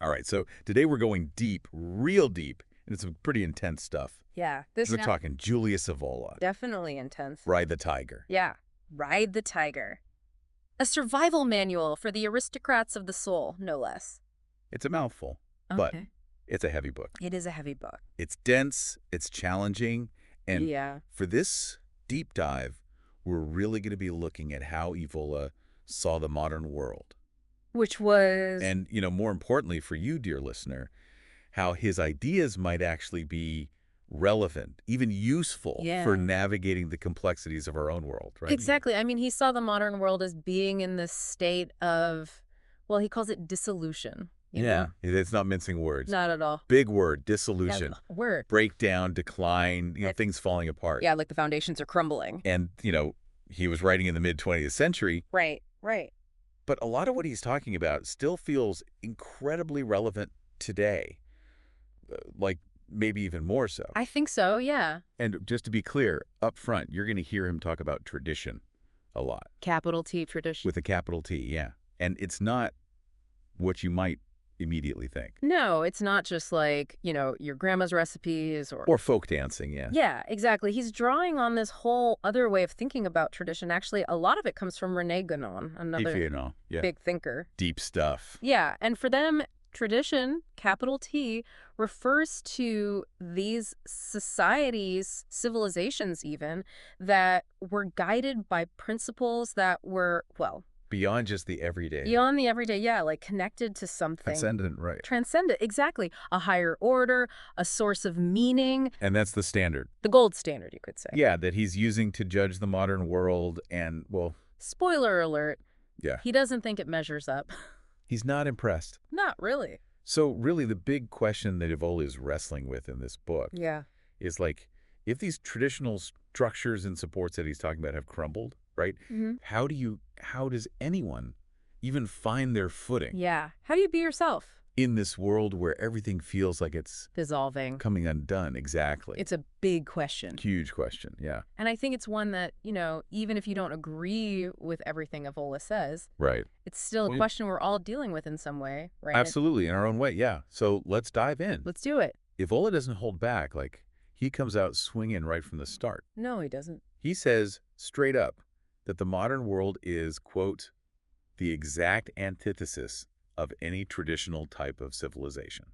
All right, so today we're going deep, real deep, into some pretty intense stuff. Yeah. We're talking Julius Evola, Definitely intense. Ride the Tiger. Yeah. Ride the Tiger. A survival manual for the aristocrats of the soul, no less. It's a mouthful, but Okay. it's a heavy book. It is a heavy book. It's dense, it's challenging, and Yeah. for this deep dive, we're really going to be looking at how Evola saw the modern world. Which was... And, more importantly for you, dear listener, how his ideas might actually be relevant, even useful for navigating the complexities of our own world, right? Exactly. I mean, he saw the modern world as being in this state of, well, he calls it dissolution. Yeah, it's not mincing words. Not at all. Big word, dissolution. Yeah, word. Breakdown, decline, things falling apart. Yeah, like the foundations are crumbling. And, he was writing in the mid-20th century. Right, right. But a lot of what he's talking about still feels incredibly relevant today. Like, maybe even more so. I think so, yeah. And just to be clear, up front, you're going to hear him talk about tradition a lot. Capital T, tradition. With a capital T, yeah. And it's not what you might immediately think. No, it's not just like, your grandma's recipes or folk dancing, yeah. Yeah, exactly. He's drawing on this whole other way of thinking about tradition. Actually, a lot of it comes from René Guénon, another big thinker. Deep stuff. Yeah, and for them, tradition, capital T, refers to these societies, civilizations even, that were guided by principles that were, beyond just the everyday. Beyond the everyday, yeah, like connected to something. Transcendent, right. Transcendent, exactly. A higher order, a source of meaning. And that's the standard. The gold standard, you could say. Yeah, that he's using to judge the modern world and, spoiler alert. Yeah. He doesn't think it measures up. He's not impressed. Not really. So really the big question that Evola is wrestling with in this book is like, if these traditional structures and supports that he's talking about have crumbled, right? Mm-hmm. How does anyone even find their footing? Yeah. How do you be yourself? In this world where everything feels like it's dissolving, coming undone. Exactly. It's a big question. Huge question, yeah. And I think it's one that, even if you don't agree with everything Evola says, right, it's still a question we're all dealing with in some way, right? Absolutely, in our own way, yeah. So let's dive in. Let's do it. Evola doesn't hold back. Like, he comes out swinging right from the start. No, he doesn't. He says straight up that the modern world is, quote, the exact antithesis of any traditional type of civilization.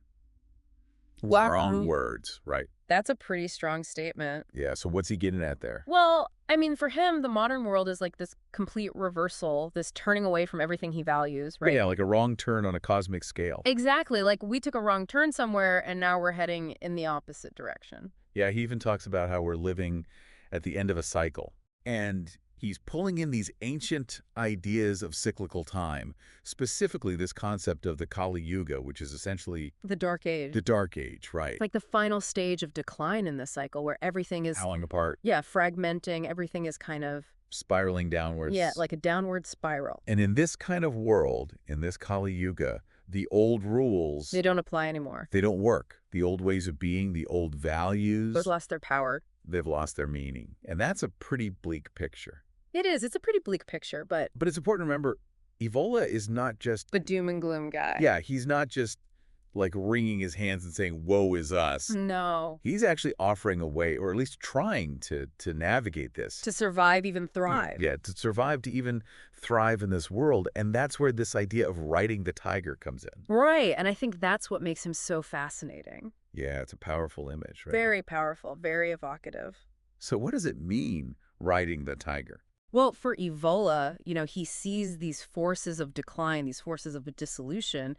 Wow. Wrong words, right? That's a pretty strong statement. Yeah, so what's he getting at there? Well, I mean, for him, the modern world is like this complete reversal, this turning away from everything he values, right? Yeah, like a wrong turn on a cosmic scale. Exactly. Like we took a wrong turn somewhere and now we're heading in the opposite direction. Yeah, he even talks about how we're living at the end of a cycle. And he's pulling in these ancient ideas of cyclical time, specifically this concept of the Kali Yuga, which is essentially the Dark Age. The Dark Age, right. It's like the final stage of decline in the cycle where everything is falling apart. Yeah, fragmenting. Everything is kind of spiraling downwards. Yeah, like a downward spiral. And in this kind of world, in this Kali Yuga, the old rules, they don't apply anymore. They don't work. The old ways of being, the old values, those lost their power. They've lost their meaning. And that's a pretty bleak picture. It is. It's a pretty bleak picture, but it's important to remember, Evola is not just the doom and gloom guy. Yeah, he's not just like wringing his hands and saying, woe is us. No. He's actually offering a way, or at least trying to navigate this. To survive, even thrive. Yeah, to survive, to even thrive in this world. And that's where this idea of riding the tiger comes in. Right. And I think that's what makes him so fascinating. Yeah, it's a powerful image, right? Very powerful, very evocative. So what does it mean, riding the tiger? Well, for Evola, he sees these forces of decline, these forces of dissolution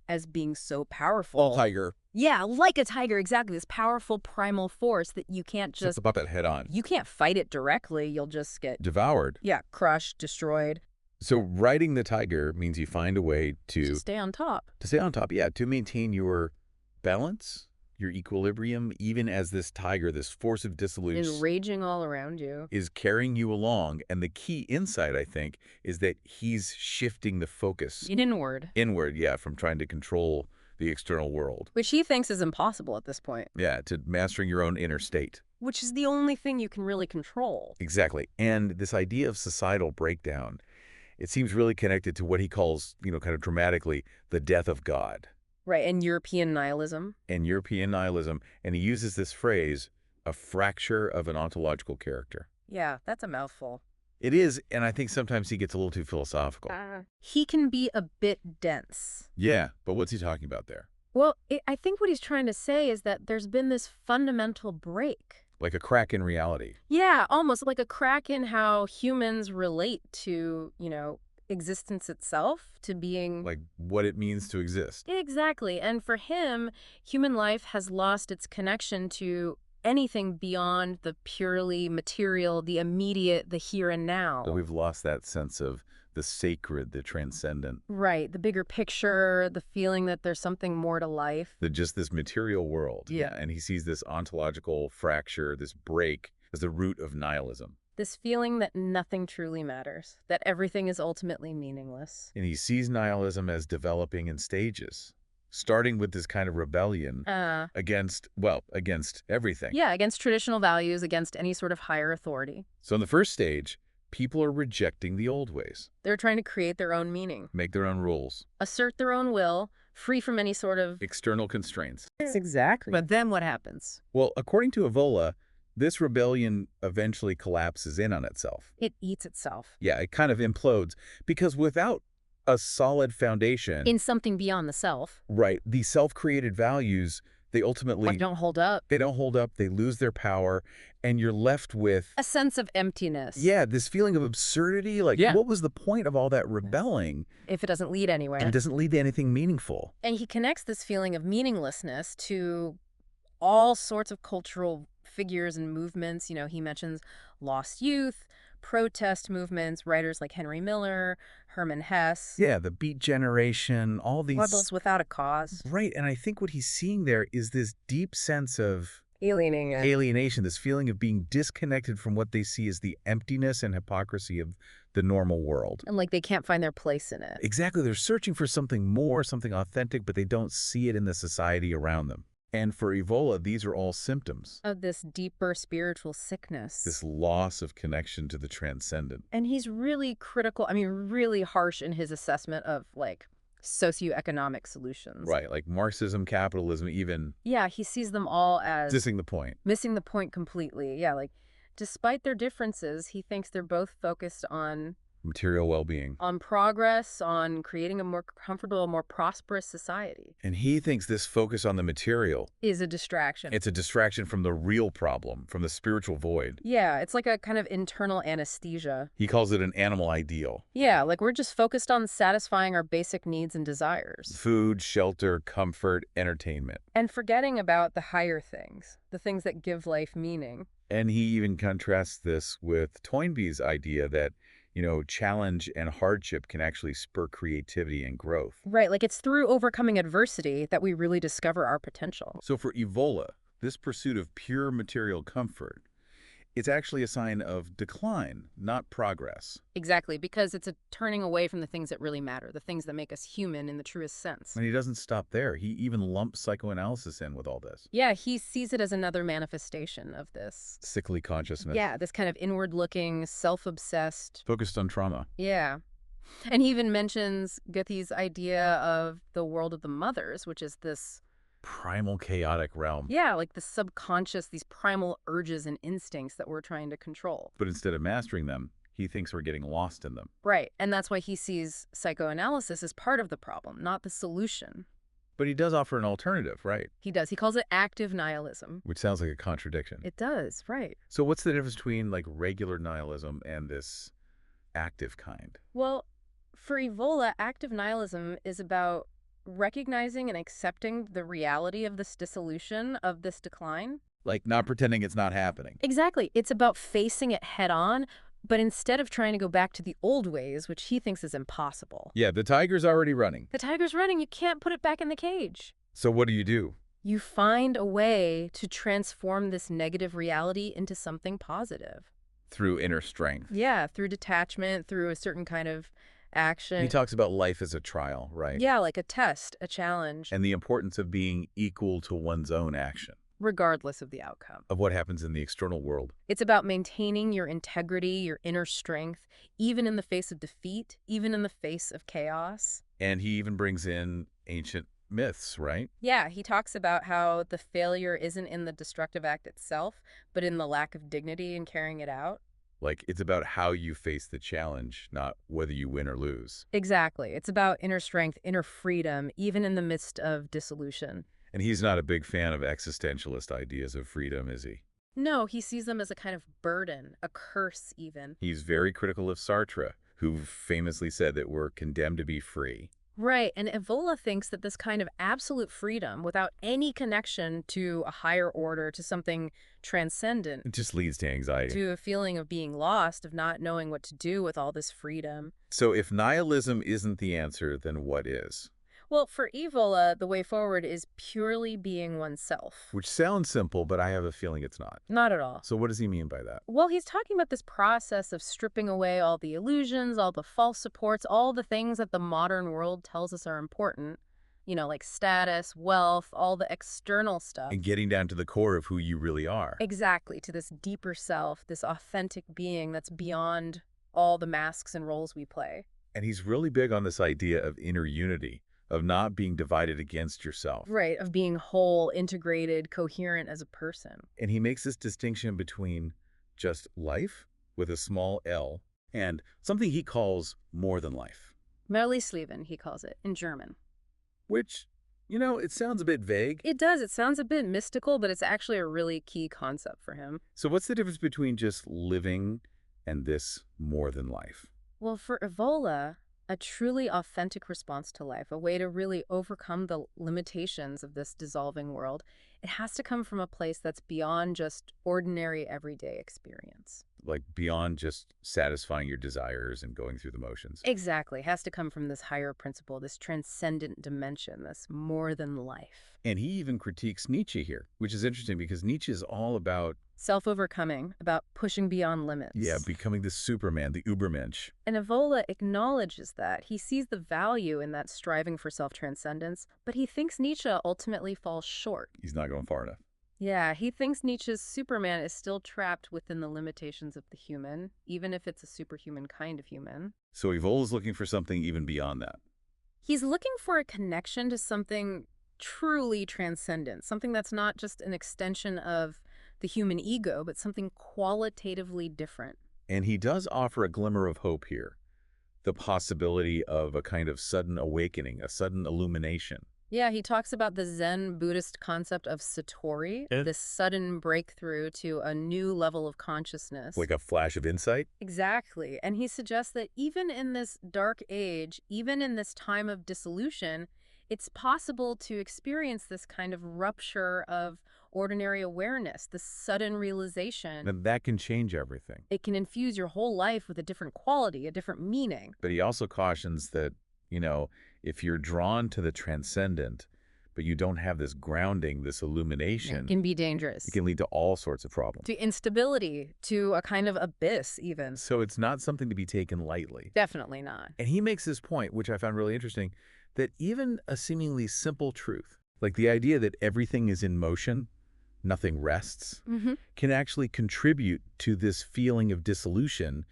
as being so powerful. Tiger. Yeah, like a tiger, exactly. This powerful primal force that you can't just... It's it head on. You can't fight it directly. You'll just get... devoured. Yeah, crushed, destroyed. So riding the tiger means you find a way to stay on top. To stay on top, yeah. To maintain your balance, your equilibrium, even as this tiger, this force of dissolution is raging all around you, is carrying you along. And the key insight, I think, is that he's shifting the focus inward, yeah, from trying to control the external world, which he thinks is impossible at this point. Yeah, to mastering your own inner state, which is the only thing you can really control. Exactly. And this idea of societal breakdown, it seems really connected to what he calls, kind of dramatically, the death of God. Right, and European nihilism. and European nihilism, and he uses this phrase, a fracture of an ontological character. Yeah, that's a mouthful. It is, and I think sometimes he gets a little too philosophical. He can be a bit dense. Yeah, but what's he talking about there? Well, I think what he's trying to say is that there's been this fundamental break. Like a crack in reality. Yeah, almost like a crack in how humans relate to, existence itself, to being... Like what it means to exist. Exactly. And for him, human life has lost its connection to anything beyond the purely material, the immediate, the here and now. So we've lost that sense of the sacred, the transcendent. Right. The bigger picture, the feeling that there's something more to life. Just this material world. Yeah. And he sees this ontological fracture, this break, as the root of nihilism. This feeling that nothing truly matters, that everything is ultimately meaningless. And he sees nihilism as developing in stages, starting with this kind of rebellion against everything. Yeah, against traditional values, against any sort of higher authority. So in the first stage, people are rejecting the old ways, They're trying to create their own meaning, make their own rules, assert their own will, free from any sort of... external constraints. Exactly. But then what happens? Well, according to Evola, this rebellion eventually collapses in on itself. It eats itself. Yeah, it kind of implodes because without a solid foundation... In something beyond the self. Right. These self-created values, they ultimately... don't hold up. They don't hold up. They lose their power. And you're left with... A sense of emptiness. Yeah, this feeling of absurdity. Like, what was the point of all that rebelling? If it doesn't lead anywhere. And it doesn't lead to anything meaningful. And he connects this feeling of meaninglessness to all sorts of cultural figures and movements. He mentions lost youth, protest movements, writers like Henry Miller, Hermann Hesse. Yeah, the Beat Generation, all these... Rebels without a cause. Right, and I think what he's seeing there is this deep sense of... Alienation, this feeling of being disconnected from what they see as the emptiness and hypocrisy of the normal world. And like they can't find their place in it. Exactly, they're searching for something more, something authentic, but they don't see it in the society around them. And for Evola, these are all symptoms of this deeper spiritual sickness. This loss of connection to the transcendent. And he's really critical, really harsh in his assessment of, socioeconomic solutions. Right, like Marxism, capitalism, even... Yeah, he sees them all as... missing the point. Missing the point completely. Yeah, despite their differences, he thinks they're both focused on... material well-being. On progress, on creating a more comfortable, more prosperous society. And he thinks this focus on the material... is a distraction. It's a distraction from the real problem, from the spiritual void. Yeah, it's like a kind of internal anesthesia. He calls it an animal ideal. Yeah, we're just focused on satisfying our basic needs and desires. Food, shelter, comfort, entertainment. And forgetting about the higher things, the things that give life meaning. And he even contrasts this with Toynbee's idea that challenge and hardship can actually spur creativity and growth. Right, it's through overcoming adversity that we really discover our potential. So for Evola, this pursuit of pure material comfort, it's actually a sign of decline, not progress. Exactly, because it's a turning away from the things that really matter, the things that make us human in the truest sense. And he doesn't stop there. He even lumps psychoanalysis in with all this. Yeah, he sees it as another manifestation of this. Sickly consciousness. Yeah, this kind of inward-looking, self-obsessed... focused on trauma. Yeah. And he even mentions Goethe's idea of the world of the mothers, which is this... primal chaotic realm. Yeah, the subconscious, these primal urges and instincts that we're trying to control. But instead of mastering them, he thinks we're getting lost in them. Right, and that's why he sees psychoanalysis as part of the problem, not the solution. But he does offer an alternative, right? He does. He calls it active nihilism. Which sounds like a contradiction. It does, right. So what's the difference between regular nihilism and this active kind? Well, for Evola, active nihilism is about recognizing and accepting the reality of this dissolution, of this decline. Not pretending it's not happening. Exactly. It's about facing it head on, but instead of trying to go back to the old ways, which he thinks is impossible. Yeah, the tiger's already running. The tiger's running. You can't put it back in the cage. So what do? You find a way to transform this negative reality into something positive. Through inner strength. Yeah, through detachment, through a certain kind of action. He talks about life as a trial, right? Yeah, like a test, a challenge. And the importance of being equal to one's own action. Regardless of the outcome. Of what happens in the external world. It's about maintaining your integrity, your inner strength, even in the face of defeat, even in the face of chaos. And he even brings in ancient myths, right? Yeah, he talks about how the failure isn't in the destructive act itself, but in the lack of dignity in carrying it out. Like, it's about how you face the challenge, not whether you win or lose. Exactly. It's about inner strength, inner freedom, even in the midst of dissolution. And he's not a big fan of existentialist ideas of freedom, is he? No, he sees them as a kind of burden, a curse even. He's very critical of Sartre, who famously said that we're condemned to be free. Right, and Evola thinks that this kind of absolute freedom, without any connection to a higher order, to something transcendent, It just leads to anxiety. to a feeling of being lost, of not knowing what to do with all this freedom. So if nihilism isn't the answer, then what is? Well, for Evola, the way forward is purely being oneself. Which sounds simple, but I have a feeling it's not. Not at all. So what does he mean by that? Well, he's talking about this process of stripping away all the illusions, all the false supports, all the things that the modern world tells us are important. You know, like status, wealth, all the external stuff. And getting down to the core of who you really are. Exactly, to this deeper self, this authentic being that's beyond all the masks and roles we play. And he's really big on this idea of inner unity, of not being divided against yourself. Right, of being whole, integrated, coherent as a person. And he makes this distinction between just life, with a small L, and something he calls more than life. Merlisleben, he calls it, in German. Which, it sounds a bit vague. It does. It sounds a bit mystical, but it's actually a really key concept for him. So what's the difference between just living and this more than life? Well, for Evola, a truly authentic response to life, a way to really overcome the limitations of this dissolving world, it has to come from a place that's beyond just ordinary everyday experience. Like beyond just satisfying your desires and going through the motions. Exactly. It has to come from this higher principle, this transcendent dimension, this more than life. And he even critiques Nietzsche here, which is interesting because Nietzsche is all about, Self-overcoming, about pushing beyond limits. yeah, becoming the Superman, the Ubermensch. And Evola acknowledges that. He sees the value in that striving for self-transcendence, but he thinks Nietzsche ultimately falls short. He's not going far enough. Yeah, he thinks Nietzsche's Superman is still trapped within the limitations of the human, even if it's a superhuman kind of human. So Evola's looking for something even beyond that. He's looking for a connection to something truly transcendent, something that's not just an extension of the human ego, but something qualitatively different. And he does offer a glimmer of hope here, the possibility of a kind of sudden awakening, a sudden illumination. Yeah, he talks about the Zen Buddhist concept of satori, this sudden breakthrough to a new level of consciousness. Like a flash of insight? Exactly. And he suggests that even in this dark age, even in this time of dissolution, it's possible to experience this kind of rupture of ordinary awareness, this sudden realization. And that can change everything. It can infuse your whole life with a different quality, a different meaning. But he also cautions that, if you're drawn to the transcendent, but you don't have this grounding, this illumination, It can be dangerous. it can lead to all sorts of problems. To instability, to a kind of abyss even. So it's not something to be taken lightly. Definitely not. And he makes this point, which I found really interesting, that even a seemingly simple truth, like the idea that everything is in motion, nothing rests, can actually contribute to this feeling of dissolution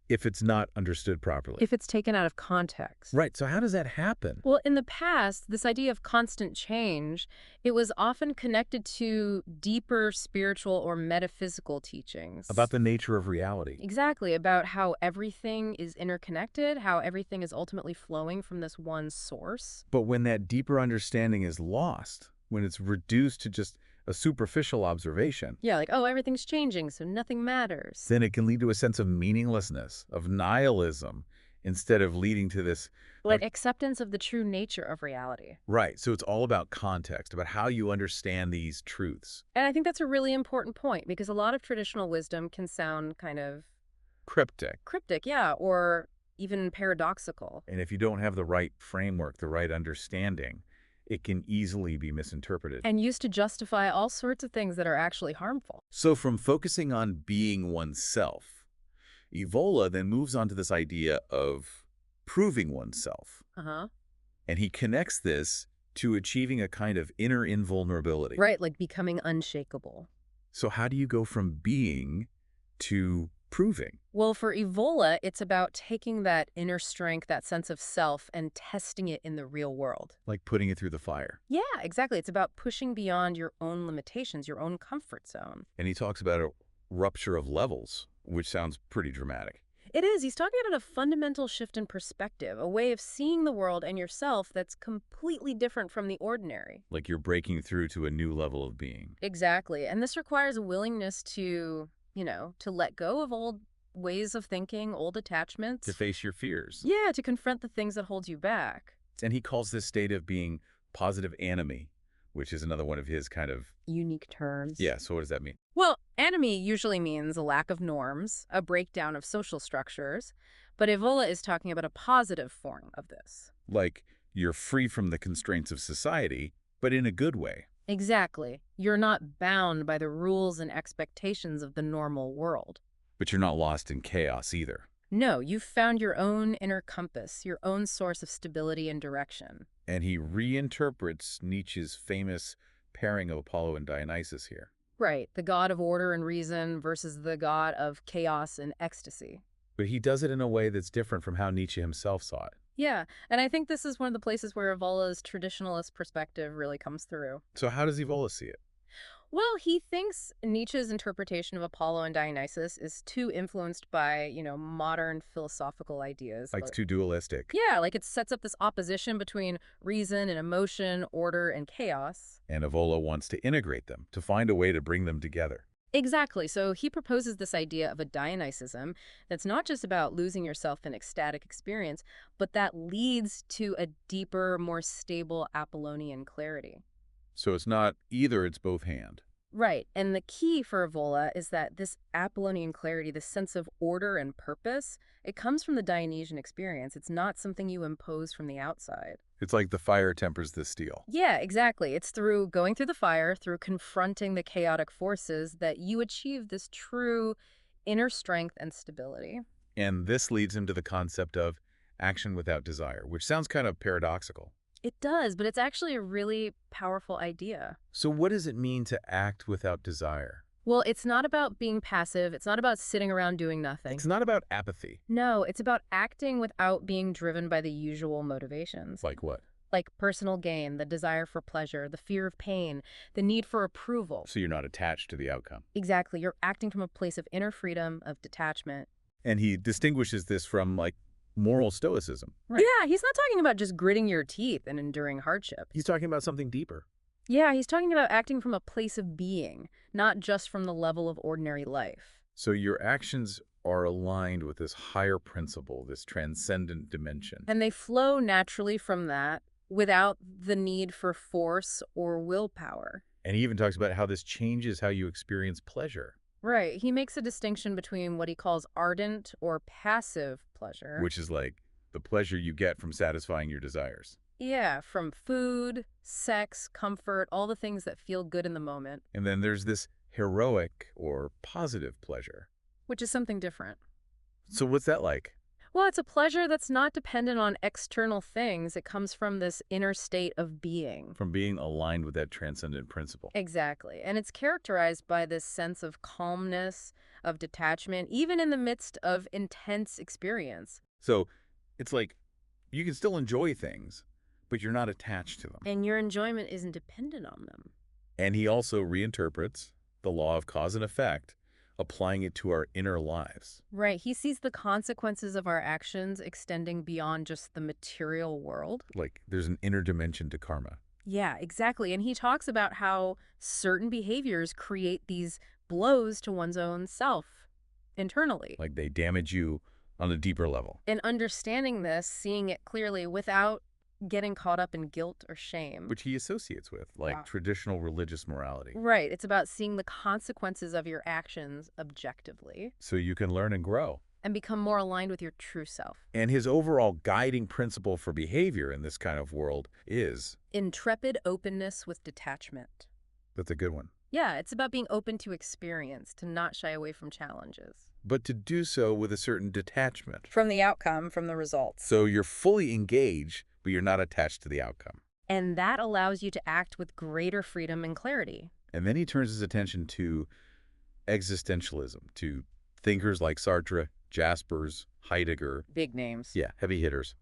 if it's not understood properly. If it's taken out of context. Right. So how does that happen? Well, in the past, this idea of constant change, it was often connected to deeper spiritual or metaphysical teachings. About the nature of reality. Exactly, about how everything is interconnected, how everything is ultimately flowing from this one source. But when that deeper understanding is lost, when it's reduced to just a superficial observation, Yeah, like, oh, everything's changing, so nothing matters. then it can lead to a sense of meaninglessness, of nihilism, instead of leading to this. Like acceptance of the true nature of reality. Right. So it's all about context, about how you understand these truths. And I think that's a really important point because a lot of traditional wisdom can sound kind of Cryptic. yeah, or even paradoxical. And if you don't have the right framework, the right understanding, it can easily be misinterpreted. And used to justify all sorts of things that are actually harmful. So from focusing on being oneself, Evola then moves on to this idea of proving oneself. And he connects this to achieving a kind of inner invulnerability. Right, like becoming unshakable. So how do you go from being to proving? Well, for Evola, it's about taking that inner strength, that sense of self, and testing it in the real world. Like putting it through the fire. Yeah, exactly. It's about pushing beyond your own limitations, your own comfort zone. And he talks about a rupture of levels, which sounds pretty dramatic. It is. He's talking about a fundamental shift in perspective, a way of seeing the world and yourself that's completely different from the ordinary. Like you're breaking through to a new level of being. Exactly. And this requires a willingness to, to let go of old ways of thinking, old attachments. To face your fears. Yeah, to confront the things that hold you back. And he calls this state of being positive anomie, which is another one of his kind of... Unique terms. Yeah, so what does that mean? Well, anomie usually means a lack of norms, a breakdown of social structures, but Evola is talking about a positive form of this. Like you're free from the constraints of society, but in a good way. Exactly. You're not bound by the rules and expectations of the normal world. But you're not lost in chaos either. No, you've found your own inner compass, your own source of stability and direction. And he reinterprets Nietzsche's famous pairing of Apollo and Dionysus here. Right, the god of order and reason versus the god of chaos and ecstasy. But he does it in a way that's different from how Nietzsche himself saw it. Yeah, and I think this is one of the places where Evola's traditionalist perspective really comes through. So how does Evola see it? Well, he thinks Nietzsche's interpretation of Apollo and Dionysus is too influenced by, modern philosophical ideas. Like it's too dualistic. Yeah, like it sets up this opposition between reason and emotion, order and chaos. And Evola wants to integrate them, to find a way to bring them together. Exactly. So he proposes this idea of a Dionysusm that's not just about losing yourself in ecstatic experience, but that leads to a deeper, more stable Apollonian clarity. So it's not either, it's both hand. Right. And the key for Evola is that this Apollonian clarity, this sense of order and purpose, it comes from the Dionysian experience. It's not something you impose from the outside. It's like the fire tempers the steel. Yeah, exactly. It's through going through the fire, through confronting the chaotic forces, that you achieve this true inner strength and stability. And this leads him to the concept of action without desire, which sounds kind of paradoxical. It does, but it's actually a really powerful idea. So what does it mean to act without desire? Well, it's not about being passive. It's not about sitting around doing nothing. It's not about apathy. No, it's about acting without being driven by the usual motivations. Like what? Like personal gain, the desire for pleasure, the fear of pain, the need for approval. So you're not attached to the outcome. Exactly. You're acting from a place of inner freedom, of detachment. And he distinguishes this from, like, moral stoicism. Right. Yeah, he's not talking about just gritting your teeth and enduring hardship. He's talking about something deeper. Yeah, he's talking about acting from a place of being, not just from the level of ordinary life. So your actions are aligned with this higher principle, this transcendent dimension. And they flow naturally from that without the need for force or willpower. And he even talks about how this changes how you experience pleasure. Right. He makes a distinction between what he calls ardent or passive pleasure. Which is like the pleasure you get from satisfying your desires. Yeah, from food, sex, comfort, all the things that feel good in the moment. And then there's this heroic or positive pleasure. Which is something different. So what's that like? Well, it's a pleasure that's not dependent on external things. It comes from this inner state of being. From being aligned with that transcendent principle. Exactly. And it's characterized by this sense of calmness, of detachment, even in the midst of intense experience. So it's like you can still enjoy things, but you're not attached to them. And your enjoyment isn't dependent on them. And he also reinterprets the law of cause and effect, applying it to our inner lives. Right. He sees the consequences of our actions extending beyond just the material world. Like there's an inner dimension to karma. Yeah, exactly. And he talks about how certain behaviors create these blows to one's own self internally. Like they damage you on a deeper level. And understanding this, seeing it clearly without getting caught up in guilt or shame. Which he associates with, like traditional religious morality. Right. It's about seeing the consequences of your actions objectively. So you can learn and grow. And become more aligned with your true self. And his overall guiding principle for behavior in this kind of world is... intrepid openness with detachment. That's a good one. Yeah, it's about being open to experience, to not shy away from challenges. But to do so with a certain detachment. From the outcome, from the results. So you're fully engaged, but you're not attached to the outcome. And that allows you to act with greater freedom and clarity. And then he turns his attention to existentialism, to Thinkers like Sartre, Jaspers, Heidegger, Big names. yeah, heavy hitters.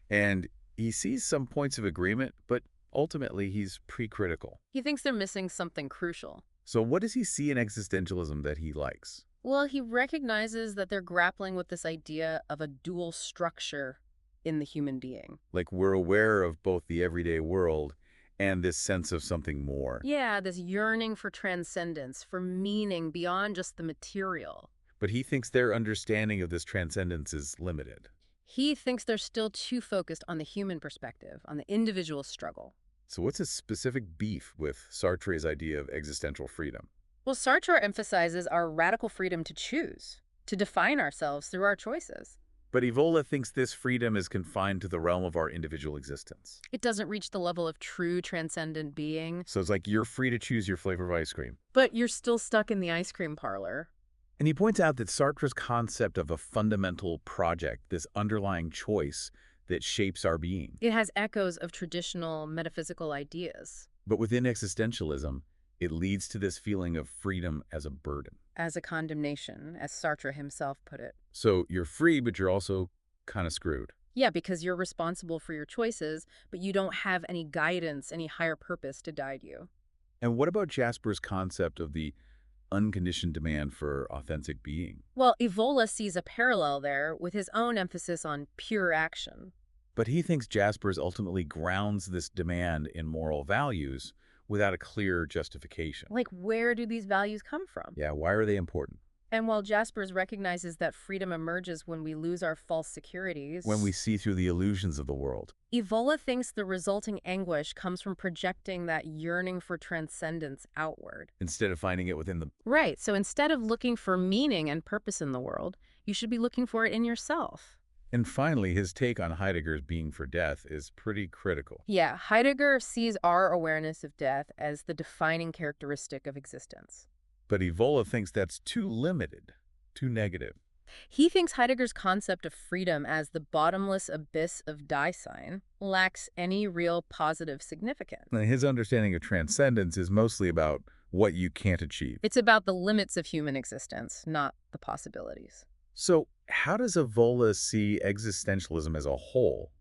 And he sees some points of agreement, but ultimately he's pre-critical. He thinks they're missing something crucial. So what does he see in existentialism that he likes? Well, he recognizes that they're grappling with this idea of a dual structure in the human being. Like we're aware of both the everyday world and this sense of something more. Yeah, this yearning for transcendence, for meaning beyond just the material. But he thinks their understanding of this transcendence is limited. He thinks they're still too focused on the human perspective, on the individual struggle. So what's his specific beef with Sartre's idea of existential freedom? Well, Sartre emphasizes our radical freedom to choose, to define ourselves through our choices. But Evola thinks this freedom is confined to the realm of our individual existence. It doesn't reach the level of true transcendent being. So it's like you're free to choose your flavor of ice cream. But you're still stuck in the ice cream parlor. And he points out that Sartre's concept of a fundamental project, this underlying choice that shapes our being. It has echoes of traditional metaphysical ideas. But within existentialism, it leads to this feeling of freedom as a burden. As a condemnation, as Sartre himself put it. So you're free, but you're also kind of screwed. Yeah, because you're responsible for your choices, but you don't have any guidance, any higher purpose to guide you. And what about Jasper's concept of the unconditioned demand for authentic being? Well, Evola sees a parallel there with his own emphasis on pure action. But he thinks Jasper's ultimately grounds this demand in moral values without a clear justification. Like, where do these values come from? Yeah, why are they important? And while Jaspers recognizes that freedom emerges when we lose our false securities, When we see through the illusions of the world. Evola thinks the resulting anguish comes from projecting that yearning for transcendence outward. Instead of finding it within the... Right, so instead of looking for meaning and purpose in the world, you should be looking for it in yourself. And finally, his take on Heidegger's being for death is pretty critical. Yeah, Heidegger sees our awareness of death as the defining characteristic of existence. But Evola thinks that's too limited, too negative. He thinks Heidegger's concept of freedom as the bottomless abyss of Dasein lacks any real positive significance. And his understanding of transcendence is mostly about what you can't achieve. It's about the limits of human existence, not the possibilities. So how does Evola see existentialism as a whole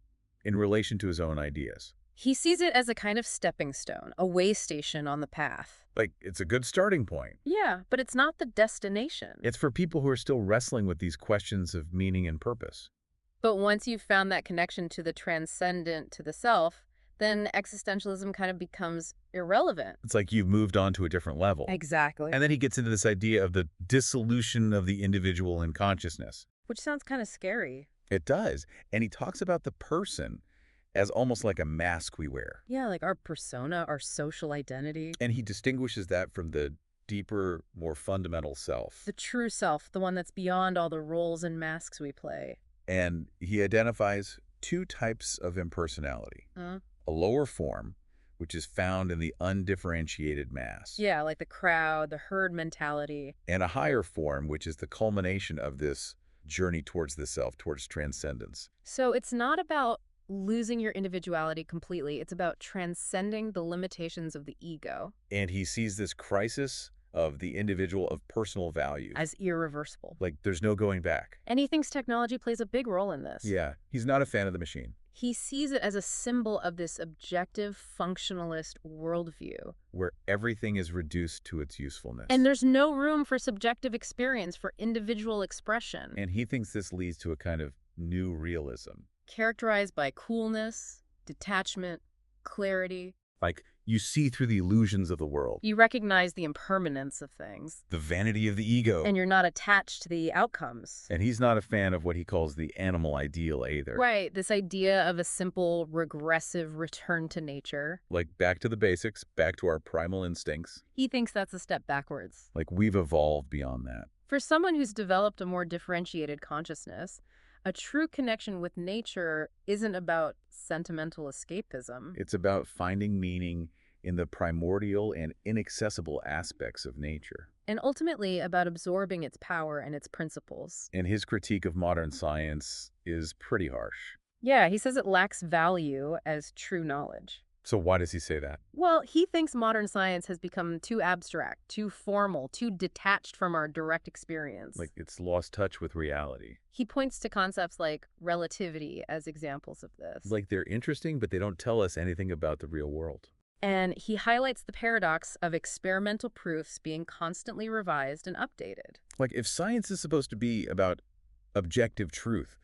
in relation to his own ideas? He sees it as a kind of stepping stone, a way station on the path. Like, it's a good starting point. Yeah, but it's not the destination. It's for people who are still wrestling with these questions of meaning and purpose. But once you've found that connection to the transcendent, to the self, then existentialism kind of becomes irrelevant. It's like you've moved on to a different level. Exactly. And then he gets into this idea of the dissolution of the individual in consciousness. Which sounds kind of scary. It does. And he talks about the person as almost like a mask we wear. Yeah, like our persona, our social identity. And he distinguishes that from the deeper, more fundamental self. The true self, the one that's beyond all the roles and masks we play. And he identifies two types of impersonality. A lower form, which is found in the undifferentiated mass. Yeah, like the crowd, the herd mentality. And a higher form, which is the culmination of this journey towards the self, towards transcendence. So it's not about losing your individuality completely. It's about transcending the limitations of the ego. And he sees this crisis of the individual of personal value as irreversible. Like there's no going back. And he thinks technology plays a big role in this. Yeah, he's not a fan of the machine. He sees it as a symbol of this objective, functionalist worldview. Where everything is reduced to its usefulness. And there's no room for subjective experience, for individual expression. And he thinks this leads to a kind of new realism. Characterized by coolness, detachment, clarity. Like, you see through the illusions of the world. You recognize the impermanence of things. The vanity of the ego. And you're not attached to the outcomes. And he's not a fan of what he calls the animal ideal either. Right, this idea of a simple, regressive return to nature. Like back to the basics, back to our primal instincts. He thinks that's a step backwards. Like we've evolved beyond that. For someone who's developed a more differentiated consciousness, a true connection with nature isn't about sentimental escapism. It's about finding meaning in the primordial and inaccessible aspects of nature. And ultimately about absorbing its power and its principles. And his critique of modern science is pretty harsh. Yeah, he says it lacks value as true knowledge. So why does he say that? Well, he thinks modern science has become too abstract, too formal, too detached from our direct experience. Like it's lost touch with reality. He points to concepts like relativity as examples of this. Like they're interesting, but they don't tell us anything about the real world. And he highlights the paradox of experimental proofs being constantly revised and updated. Like if science is supposed to be about objective truth,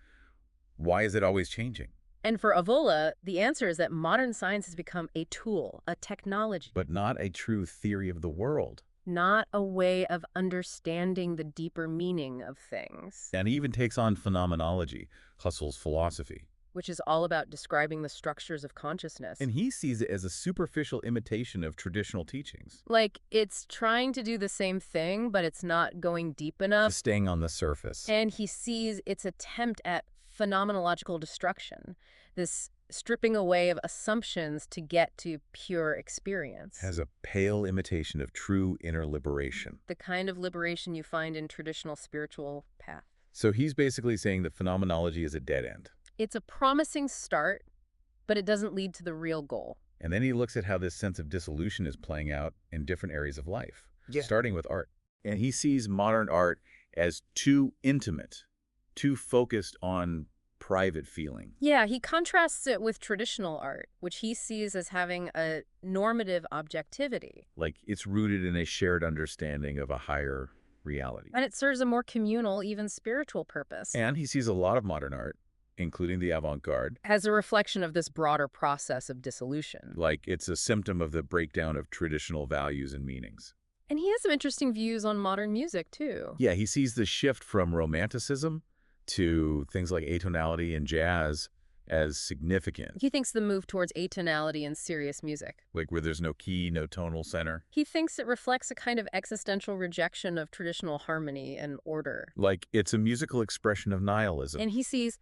why is it always changing? And for Evola, the answer is that modern science has become a tool, a technology, But not a true theory of the world. not a way of understanding the deeper meaning of things, And he even takes on phenomenology, Husserl's philosophy. which is all about describing the structures of consciousness. And he sees it as a superficial imitation of traditional teachings. Like, it's trying to do the same thing, but it's not going deep enough. Just staying on the surface. And he sees its attempt at phenomenological destruction, this stripping away of assumptions to get to pure experience. Has a pale imitation of true inner liberation. The kind of liberation you find in traditional spiritual path. So he's basically saying that phenomenology is a dead end. It's a promising start, but it doesn't lead to the real goal. And then he looks at how this sense of dissolution is playing out in different areas of life, Yeah. starting with art. And he sees modern art as too intimate, too focused on private feeling. Yeah, he contrasts it with traditional art, which he sees as having a normative objectivity. Like it's rooted in a shared understanding of a higher reality. And it serves a more communal, even spiritual purpose. And he sees a lot of modern art, including the avant-garde, As a reflection of this broader process of dissolution. like it's a symptom of the breakdown of traditional values and meanings. And he has some interesting views on modern music, too. Yeah, he sees the shift from romanticism to things like atonality and jazz as significant, He thinks the move towards atonality in serious music. like where there's no key, no tonal center. He thinks it reflects a kind of existential rejection of traditional harmony and order. Like it's a musical expression of nihilism. And he sees